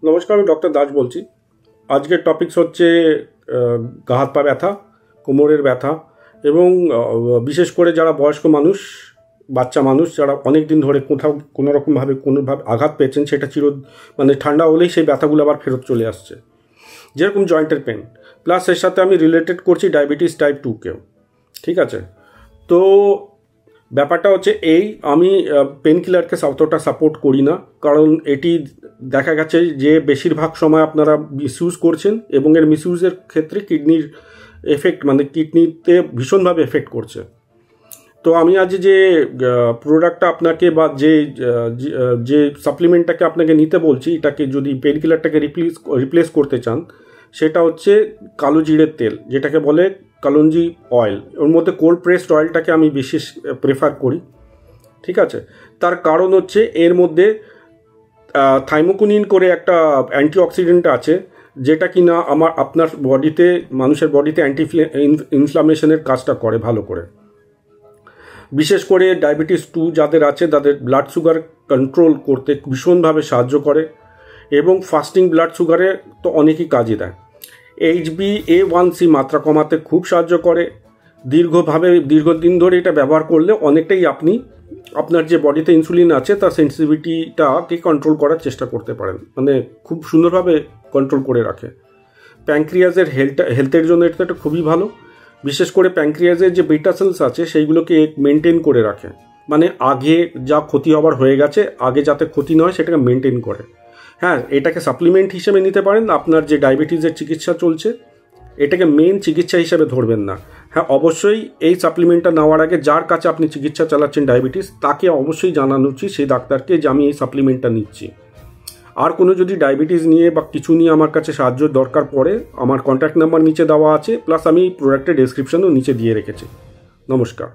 নমস্কার, আমি ডক্টর দাস বলছি। আজকের টপিকস হচ্ছে গা হাত পা ব্যথা, কোমরের ব্যথা এবং বিশেষ করে যারা বয়স্ক মানুষ, বাচ্চা মানুষ যারা অনেক দিন ধরে কোথাও কোনোভাবে আঘাত পেয়েছেন, সেটা ঠান্ডা হলেই সেই ব্যথাগুলো আবার ফেরত চলে আসছে, যেরকম জয়েন্টের পেন। প্লাস এর সাথে আমি রিলেটেড করছি ডায়াবেটিস টাইপ 2কেও। ঠিক আছে, তো ব্যাপারটা হচ্ছে আমি পেন কিলারকে অতটা সাপোর্ট করি না, কারণ এটি দেখা গেছে যে বেশিরভাগ সময় আপনারা মিসইউজ করছেন এবং এর মিসইউজের ক্ষেত্রে কিডনির এফেক্ট কিডনিতে ভীষণভাবে এফেক্ট করছে। তো আমি আজ যে প্রোডাক্টটা আপনাকে বা যে সাপ্লিমেন্টটাকে আপনাকে নিতে বলছি, এটাকে যদি পেন কিলারটাকে রিপ্লেস করতে চান, সেটা হচ্ছে কালো জিরের তেল, যেটাকে বলে কালঞ্জি অয়েল। ওর মধ্যে কোল্ড প্রেসড অয়েলটাকে আমি বিশেষ প্রেফার করি। ঠিক আছে, তার কারণ হচ্ছে এর মধ্যে থাইমোকুনিন করে একটা অ্যান্টিঅক্সিডেন্ট আছে, যেটা কিনা আপনার বডিতে, মানুষের বডিতে ইনফ্লামেশনের কাজটা করে ভালো করে। বিশেষ করে ডায়াবেটিস 2 যাদের আছে, তাদের ব্লাড সুগার কন্ট্রোল করতে ভীষণভাবে সাহায্য করে এবং ফাস্টিং ব্লাড সুগারে তো অনেকই কাজে দেয়। HbA1c মাত্রা কমাতে খুব সাহায্য করে। দীর্ঘদিন ধরে এটা ব্যবহার করলে অনেকটাই আপনি আপনার যে বডিতে ইনসুলিন আছে তার সেন্সিটিভিটিটাকে কন্ট্রোল করার চেষ্টা করতে পারেন, খুব সুন্দরভাবে কন্ট্রোল করে রাখে। প্যানক্রিয়াসের হেলথের জন্য এটা খুবই ভালো। বিশেষ করে প্যানক্রিয়াসের যে বিটা সেলস আছে সেইগুলোকে মেনটেন করে রাখে, আগে যা ক্ষতি হবার হয়ে গেছে, আগে যাতে ক্ষতি নয় সেটাকে মেনটেন করে। হ্যাঁ, এটাকে সাপ্লিমেন্ট হিসেবে নিতে পারেন। আপনার যে ডায়াবেটিসের চিকিৎসা চলছে, এটাকে মেন চিকিৎসা হিসেবে ধরবেন না। হ্যাঁ, অবশ্যই এই সাপ্লিমেন্টটা নেওয়ার আগে যার কাছে আপনি চিকিৎসা চালাচ্ছেন ডায়াবেটিস, তাকে অবশ্যই জানানো উচিত, সেই ডাক্তারকে, যে আমি এই সাপ্লিমেন্টটা নিচ্ছি। আর কোনো যদি ডায়াবেটিস নিয়ে বা কিছু নিয়ে আমার কাছে সাহায্য দরকার পড়ে, আমার কন্ট্যাক্ট নাম্বার নিচে দেওয়া আছে, প্লাস আমি প্রোডাক্টের ডেসক্রিপশনও নিচে দিয়ে রেখেছি। নমস্কার।